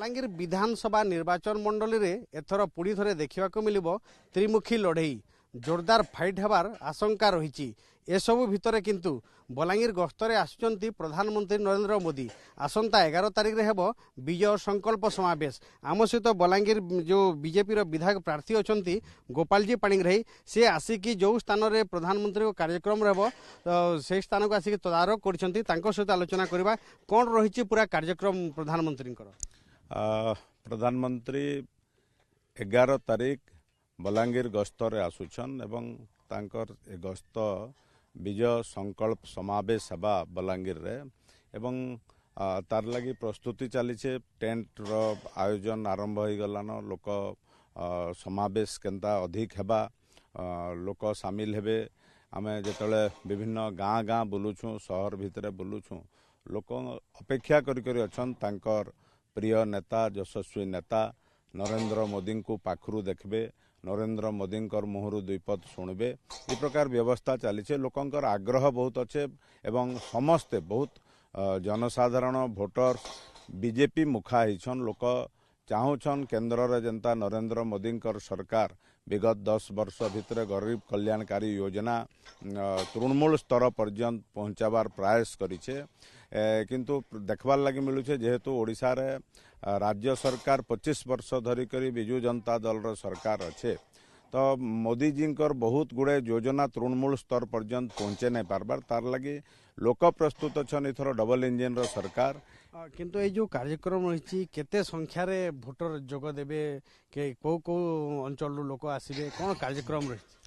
बलांगीर विधानसभा निर्वाचन मंडली रे एथर पुणी थरे देखा मिलिबो त्रिमुखी लड़ई जोरदार फाइट हेबार आशंका रही। एसबू भितर किंतु बलांगीर गस्तरे आसुचंती प्रधानमंत्री नरेंद्र मोदी। आसंता 11 तारिख रे हेबो विजय संकल्प समावेश। आम सहित बलांगीर जो बीजेपी विधायक प्रार्थी अछंती गोपालजी पाणिग्राही से आसिकी जो स्थान रे प्रधानमंत्री को कार्यक्रम रहबो से स्थान को आसिकी तदारक करछंती। तांको सहित आलोचना करबा कोन रहिछि पूरा कार्यक्रम प्रधानमंत्री प्रधानमंत्री 11 तारिख बलांगीर गस्तर आसुछन एवं तांकर गस्त विजय संकल्प समावेश हेबा बलांगीर रे एवं तार लगी प्रस्तुति चली टेंट रो आयोजन आरंभ हो गलान। लोक समावेश केनता अधिक हेबा लोक सामिल हेबे। आमे जेतले विभिन्न गाँ गाँ बुलुछु शहर भितरे बुलुछु लोक अपेक्षा करी अछन तांकर प्रिय नेता यशस्वी नेता नरेंद्र मोदी को पाखरु देखबे नरेंद्र मोदी मुहरु दुईपद शुणबे। ये प्रकार व्यवस्था चली लोकंकर आग्रह बहुत अच्छे एवं समस्ते बहुत जनसाधारण भोटर बीजेपी मुखा होन। लोक चाहून केन्द्र रे जनता नरेंद्र मोदी सरकार विगत 10 वर्ष भितर गरीब कल्याणकारी योजना तृणमूल स्तर पर्यंत पहुंचाबार प्रयास करिछे। किंतु देखबार लगी मिलूचे जेहेतु ओडिशा रे राज्य सरकार 25 वर्ष धरिक विजु जनता दल रो सरकार अच्छे तो मोदी जी बहुत गुड़े योजना तृणमूल स्तर पर्यंत पहुंचे नहीं पारबार तार लगी लोक प्रस्तुत अच्छन इथर डबल इंजिन रो सरकार। किंतु ये जो कार्यक्रम रही केते संख्या रे भोटर जोग देबे के को अंचल लोक आसीबे कोन कार्यक्रम रही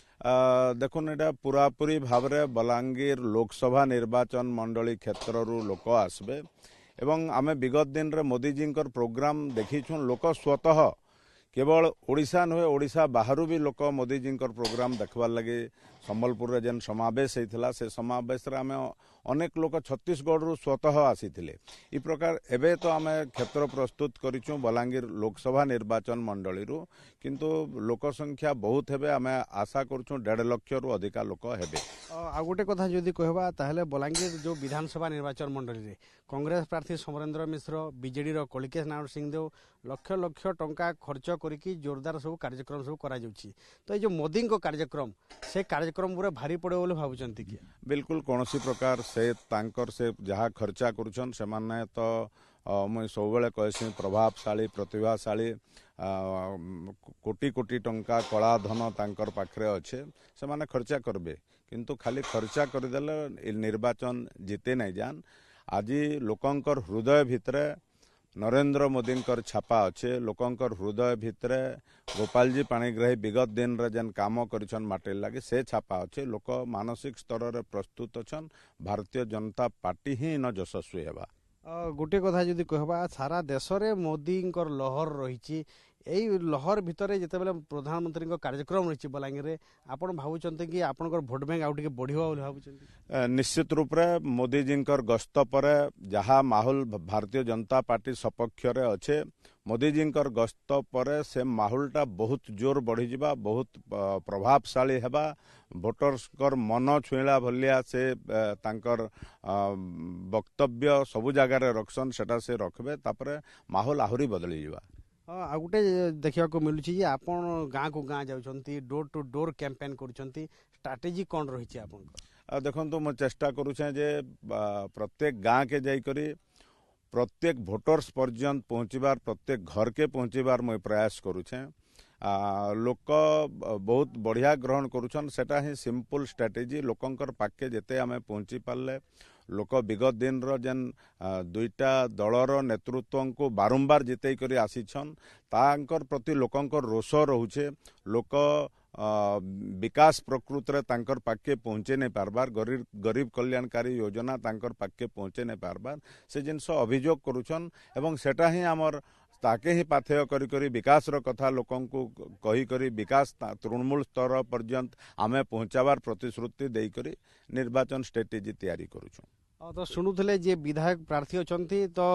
देखुन एटा पूरापूरी भाव रे बलांगीर लोकसभा निर्वाचन मंडली क्षेत्र रु लोक आसबे एवं आमे विगत दिन रे मोदी जी प्रोग्राम देखीछुं। लोक स्वतः केवल ओडिशा नुहे ओडिशा बाहरु भी लोक मोदी जी प्रोग्राम देखबार लगे संबलपुर रे जेन समावेश होइथिला से समावेश रे आमे अनेक लोक छत्तीसगढ़ रु स्वतः आसीथिले। इ प्रकार एबे तो आमे क्षेत्र प्रस्तुत करिछु बलांगीर लोकसभा निर्वाचन मंडली रु किंतु लोक संख्या बहुत हेबे। आमे आशा करछु 1.5 लाख रु अधिका लोक हेबे। आ गोटे कथा जदि कहबा ताहले बलांगीर जो विधानसभा निर्वाचन मंडली रे कांग्रेस प्रार्थी समरेंद्र मिश्र बीजेडी रो कलिकेश नारायण सिंहदेव लक्ष लक्ष टंका खर्च करिकी जोरदार सब कार्यक्रम सब करा जाउची। तो ये जो मोदी को कार्यक्रम से कार्यक्रम पूरा भारी पड़े बोले भाबुचंती कि बिल्कुल कोनोसी प्रकार से तांकर से जहाँ खर्चा करुछन से माने तो मुझे सब बेले कहसी प्रभावशाली प्रतिभाशाली कोटी कोटी टंका कला धन तांकर पाखरे अच्छे से माने खर्चा करबे किंतु खाली खर्चा करदेले निर्वाचन जीते नहीं जान। आज लोकंकर हृदय भितरे नरेंद्र मोदी छापा अच्छे लोकंकर हृदय भितरे गोपालजी पाणिग्राही विगत दिन रे जेन काम करिछन माटे लगे से छापा अच्छे। लोक मानसिक स्तर रे प्रस्तुत अछन भारतीय जनता पार्टी ही न यशस्वी हेबा। गोटे कथा जदि कहबा सारा देश रे मोदी लहर रही लहर भितर जितेबाला प्रधानमंत्री कार्यक्रम रही बलांगीर रे आपण भावुचंते कि आपनकर भोट बैंक आउ टिके बढ़िबा बोली भावुचंते निश्चित रूप रे मोदी जी गस्त पर जहाँ माहौल भारतीय जनता पार्टी सपक्ष रे अच्छे मोदी जी गस्त पर से माहौलटा बहुत जोर बढ़ी जिबा बहुत प्रभावशाली हेबा। भोटर्स मन छुईला भलिया से तांकर वक्तव्य सबु जगार रखसन सेटा से रखबे तापरे माहौल आहुरी बदली जिबा। आ गोटे देखा मिलूँ आपन गाँ को गाँ जाउछंती डोर टू डोर कैंपेन करुछंती स्ट्रैटेजी कौन रही आपन देखो मुझे चेष्टा करुछे जे प्रत्येक गाँ के जाइकरी प्रत्येक भोटर्स पर्यंत पहुँचबार प्रत्येक घर के पहुँचबार मुझे प्रयास करुछे। लोक बहुत बढ़िया ग्रहण करुछन सेटा ही सिंपल स्ट्रैटेजी लोकंकर पाके जेते आमे पहुँची पारले लोक विगत दिन रो जेन दुईटा दलर नेतृत्व को बारंबार जितई करी आसीछन तांकर प्रति लोकंकर रोष रहुछे। लोक विकास प्रकृत रे तांकर पाके पहुँचे नहीं पारबार गरीब कल्याणकारी योजना तांकर पाके पहुँचे नहीं पारबार से जिनस अभियोग करुछन एवं सेटा ही आमर ताके ही पाथेय करी करी विकास रो कथा लोकन को कही करी विकास तृणमूल स्तर पर्यंत आमे पहुँचाबार प्रतिश्रुति देई करी निर्वाचन स्ट्रेटेजी तैयारी करुछन। तो शुणुले जे विधायक प्रार्थी अच्छा तो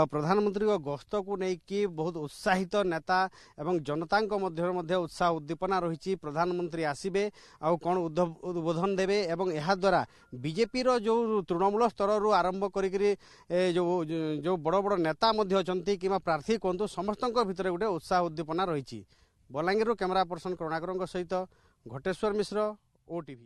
प्रधानमंत्री गस्त को लेकिन बहुत उत्साहित नेता एवं जनता मध्य उत्साह उद्दीपना रही प्रधानमंत्री आसबे आउ कौन उद्बोधन देवे एवं यह द्वारा बीजेपी जो तृणमूल स्तर रू आरंभ करी जो बड़ बड़ नेता अच्छा कि प्रार्थी कहतु समस्त भितर गोटे उत्साह उद्दीपना रही बलांगीर कैमरा पर्सन करुणाकर सहित घटेश्वर मिश्र OTV।